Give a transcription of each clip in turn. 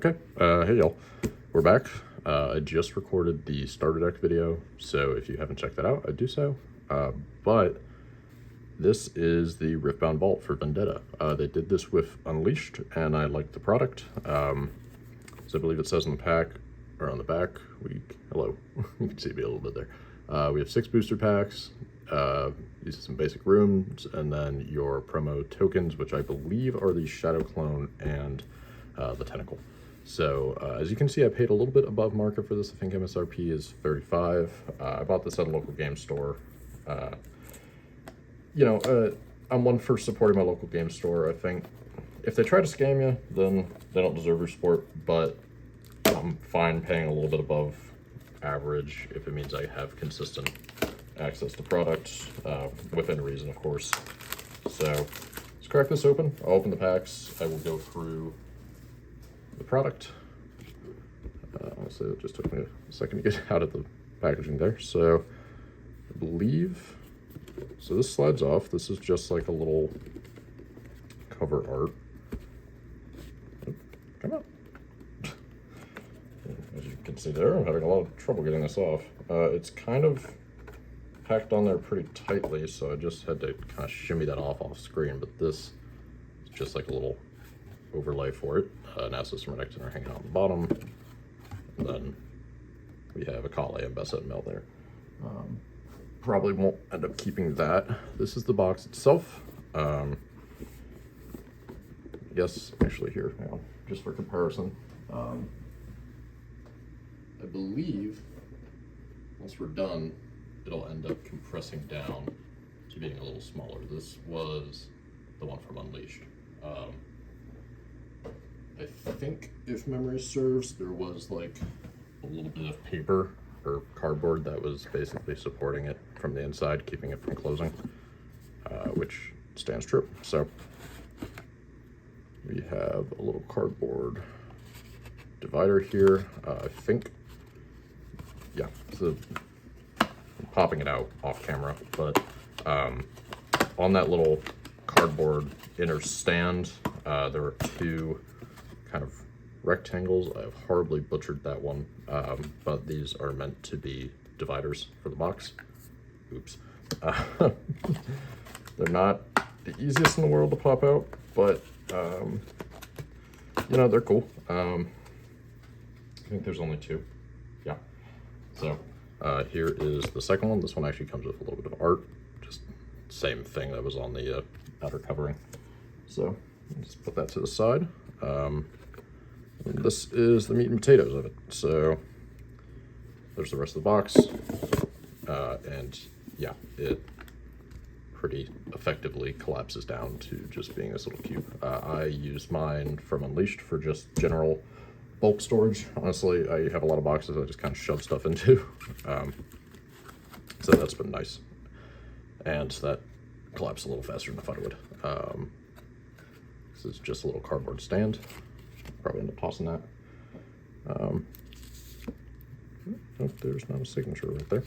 Okay, hey y'all, we're back. I just recorded the starter deck video, so if you haven't checked that out, I'd do so. But this is the Riftbound Vault for Vendetta. They did this with Unleashed, and I like the product. So I believe it says on the pack, or on the back, hello, you can see me a little bit there. We have 6 booster packs, these are some basic rooms, and then your promo tokens, which I believe are the Shadow Clone and the Tentacle. So as you can see, I paid a little bit above market for this. I think MSRP is $35. I bought this at a local game store. I'm one for supporting my local game store. I think if they try to scam you, then they don't deserve your support, but I'm fine paying a little bit above average if it means I have consistent access to products, within reason, of course. So let's crack this open. I'll open the packs. I will go through the product. Honestly, it just took me a second to get out of the packaging there. So I believe, so this slides off. This is just like a little cover art. Oh, come on. As you can see there, I'm having a lot of trouble getting this off. It's kind of packed on there pretty tightly, so I just had to kind of shimmy that off screen, but this is just like a little overlay for it. Now System Redactor hanging out on the bottom, and then we have a Kale and Bassett Mill there. Probably won't end up keeping that. This is the box itself. Yes, actually here, hang on, just for comparison. I believe once we're done, it'll end up compressing down to being a little smaller. This was the one from Unleashed. I think, if memory serves, there was like a little bit of paper or cardboard that was basically supporting it from the inside, keeping it from closing, which stands true. So we have a little cardboard divider here. I think, yeah, so I'm popping it out off camera, but on that little cardboard inner stand, there are 2 kind of rectangles. I've horribly butchered that one, but these are meant to be dividers for the box. Oops. They're not the easiest in the world to pop out, but they're cool. I think there's only 2. Yeah. So here is the second one. This one actually comes with a little bit of art, just same thing that was on the outer covering. So just put that to the side. This is the meat and potatoes of it. So there's the rest of the box, and yeah, it pretty effectively collapses down to just being this little cube. I used mine from Unleashed for just general bulk storage. Honestly, I have a lot of boxes I just kind of shove stuff into, so that's been nice, and that collapsed a little faster than I thought it would. This is just a little cardboard stand. Probably end up tossing that. Oh, there's not a signature right there.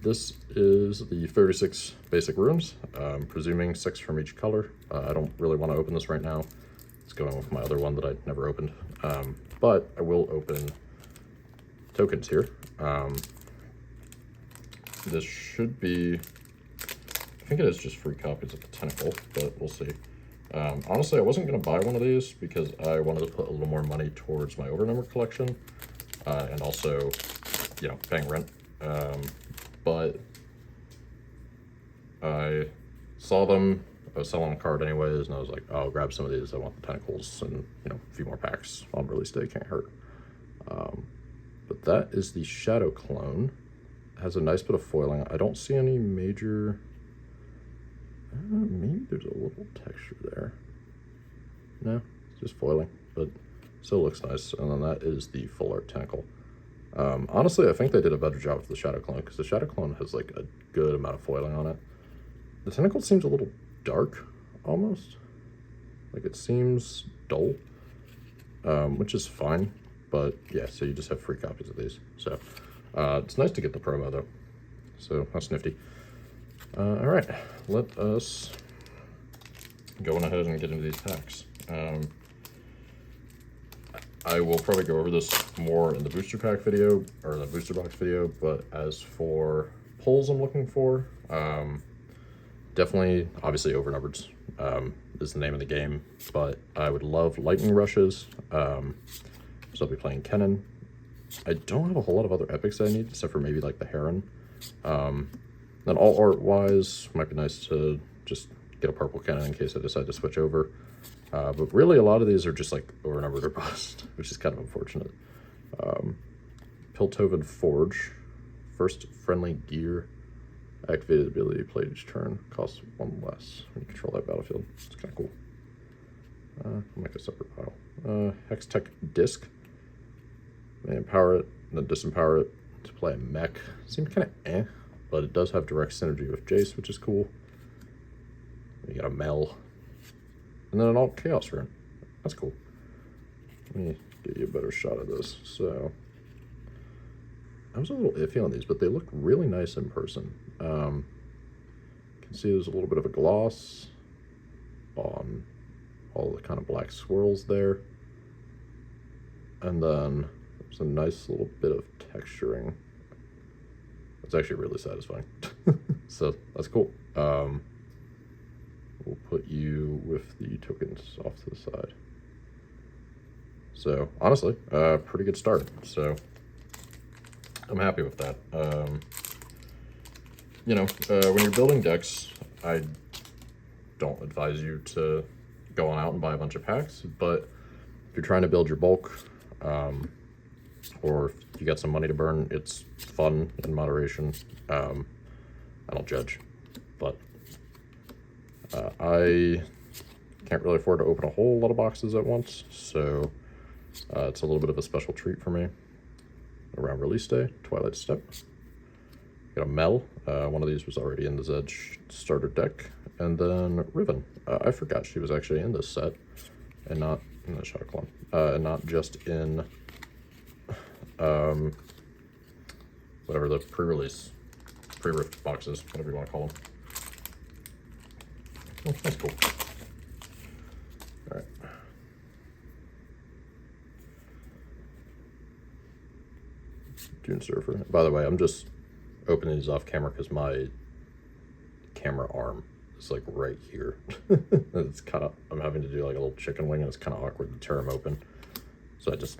This is the 36 basic rooms. I'm presuming 6 from each color. I don't really want to open this right now. It's going with my other one that I never opened. But I will open tokens here. This should be, I think it is just free copies of the Tentacle, but we'll see. Honestly, I wasn't going to buy one of these because I wanted to put a little more money towards my overnumber collection, and also, paying rent. But I saw them, I was selling a card anyways, and I was like, oh, I'll grab some of these. I want the Tentacles and, a few more packs on release day, can't hurt. But that is the Shadow Clone. It has a nice bit of foiling. I don't see any major... maybe there's a little texture there. No, it's just foiling, but still looks nice. And then that is the full art Tentacle. Honestly, I think they did a better job with the Shadow Clone, because the Shadow Clone has like a good amount of foiling on it. The Tentacle seems a little dark, almost. Like it seems dull, which is fine. But yeah, so you just have free copies of these. So it's nice to get the promo though. So that's nifty. All right, let us go on ahead and get into these packs. I will probably go over this more in the booster pack video, or the booster box video, but as for pulls I'm looking for, definitely, obviously overnumbers is the name of the game, but I would love lightning rushes, so I'll be playing Kennen. I don't have a whole lot of other epics I need, except for maybe like the Heron. Then all art-wise, might be nice to just get a purple Kennen in case I decide to switch over. But really, a lot of these are just like overnumbered or bust, which is kind of unfortunate. Piltoven Forge, first friendly gear, activated ability played each turn, costs 1 less when you control that battlefield. It's kind of cool. I'll make a separate pile. Hextech Disc, may empower it, and then disempower it to play a mech. Seems kind of eh, but it does have direct synergy with Jace, which is cool. You got a Mel. And then an alt chaos rune. That's cool. Let me get you a better shot of this. So I was a little iffy on these, but they look really nice in person. You can see there's a little bit of a gloss on all the kind of black swirls there. And then there's a nice little bit of texturing. It's actually really satisfying. So that's cool. We'll put you with the tokens off to the side. So honestly, pretty good start. So I'm happy with that. You know, when you're building decks, I don't advise you to go on out and buy a bunch of packs, but if you're trying to build your bulk, or if you got some money to burn, it's fun in moderation. I don't judge, but I can't really afford to open a whole lot of boxes at once, so it's a little bit of a special treat for me. Around release day, Twilight Step. Got a Mel. One of these was already in the Zedge starter deck. And then Riven. I forgot she was actually in this set, and not in the Shadow Clone, and not just in whatever the pre-release, pre-rift boxes, whatever you want to call them. Oh, that's cool. All right. Dune Surfer. By the way, I'm just opening these off camera because my camera arm is like right here. It's kind of, I'm having to do like a little chicken wing, and it's kind of awkward to tear them open. So I just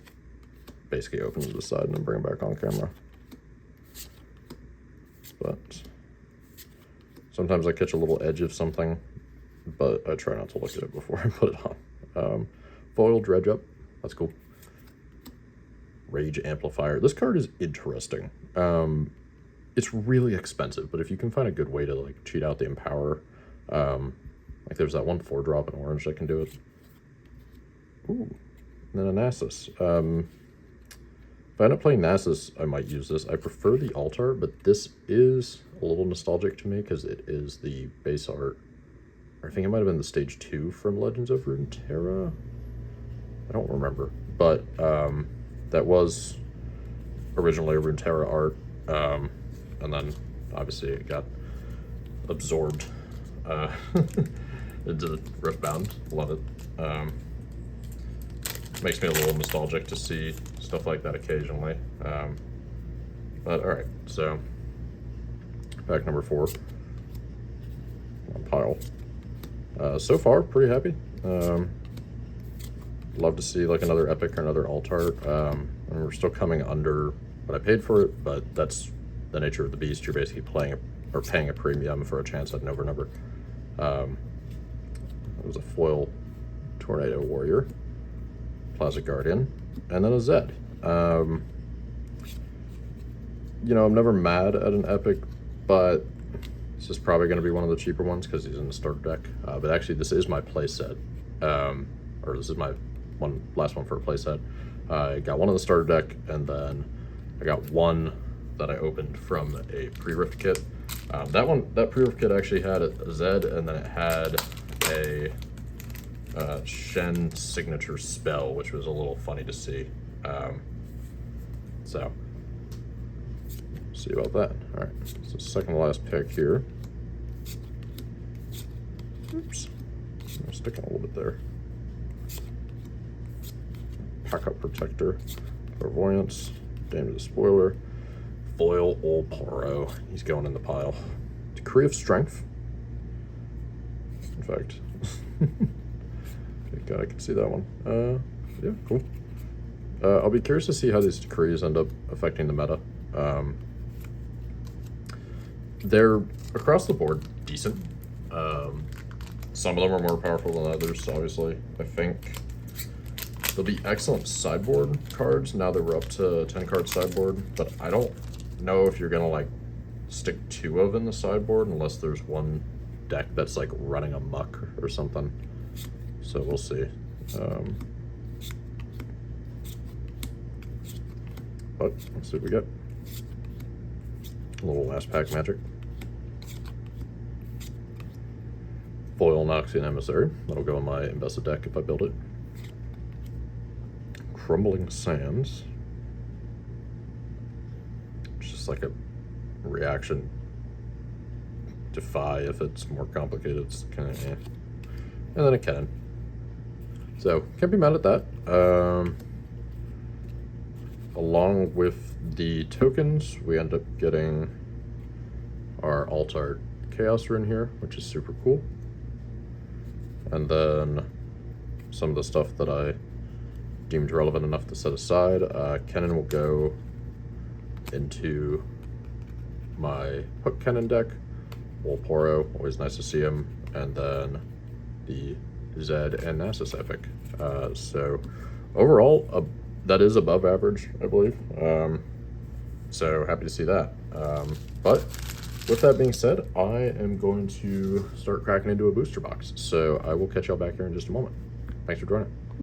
basically open to the side and then bring them back on camera. But sometimes I catch a little edge of something, but I try not to look at it before I put it on. Foil Dredge Up, that's cool. Rage Amplifier. This card is interesting. It's really expensive, but if you can find a good way to like cheat out the Empower, like there's that one 4-drop in orange that can do it. Ooh, and then a Nasus. If I end up playing Nasus, I might use this. I prefer the alt art, but this is a little nostalgic to me because it is the base art. I think it might have been the stage 2 from Legends of Runeterra. I don't remember, but that was originally a Runeterra art, and then obviously it got absorbed into the Riftbound. Love it. Makes me a little nostalgic to see stuff like that occasionally. But all right, so pack number 4 on pile. So far, pretty happy. Love to see like another epic or another alt art. And we're still coming under what I paid for it, but that's the nature of the beast. You're basically paying a premium for a chance at an overnumber. It was a foil Tornado Warrior, Plaza Guardian, and then a Zed. You know, I'm never mad at an epic, but this is probably going to be one of the cheaper ones because he's in the starter deck. But actually, this is my playset, or this is my last one for a playset. I got one in the starter deck, and then I got one that I opened from a pre-rift kit. That pre-rift kit actually had a Zed, and then it had a Shen signature spell, which was a little funny to see. So, see about that. All right, so second to last pick here. Oops, I'm sticking a little bit there. Pack-Up Protector, Clairvoyance, Damage the Spoiler, Foil Olporo. He's going in the pile. Decree of Strength. In fact, okay, God, I can see that one. Yeah, cool. I'll be curious to see how these decrees end up affecting the meta. They're across the board decent. Some of them are more powerful than others, obviously. I think they'll be excellent sideboard cards now that we're up to 10 card sideboard, but I don't know if you're gonna like stick 2 of in the sideboard unless there's one deck that's like running amok or something. So we'll see. But let's see what we get. A little last pack magic. Foil Noxian Emissary. That'll go in my invested deck if I build it. Crumbling Sands. It's just like a reaction. Defy if it's more complicated. It's kind of eh. And then a cannon. So can't be mad at that. Along with the tokens, we end up getting our Alt-Art Chaos Rune here, which is super cool. And then some of the stuff that I deemed relevant enough to set aside. Cannon will go into my Hook Cannon deck. Wolporo, always nice to see him. And then the Zed and Nasus Epic. So overall, that is above average, I believe. So happy to see that. But with that being said, I am going to start cracking into a booster box. So I will catch y'all back here in just a moment. Thanks for joining.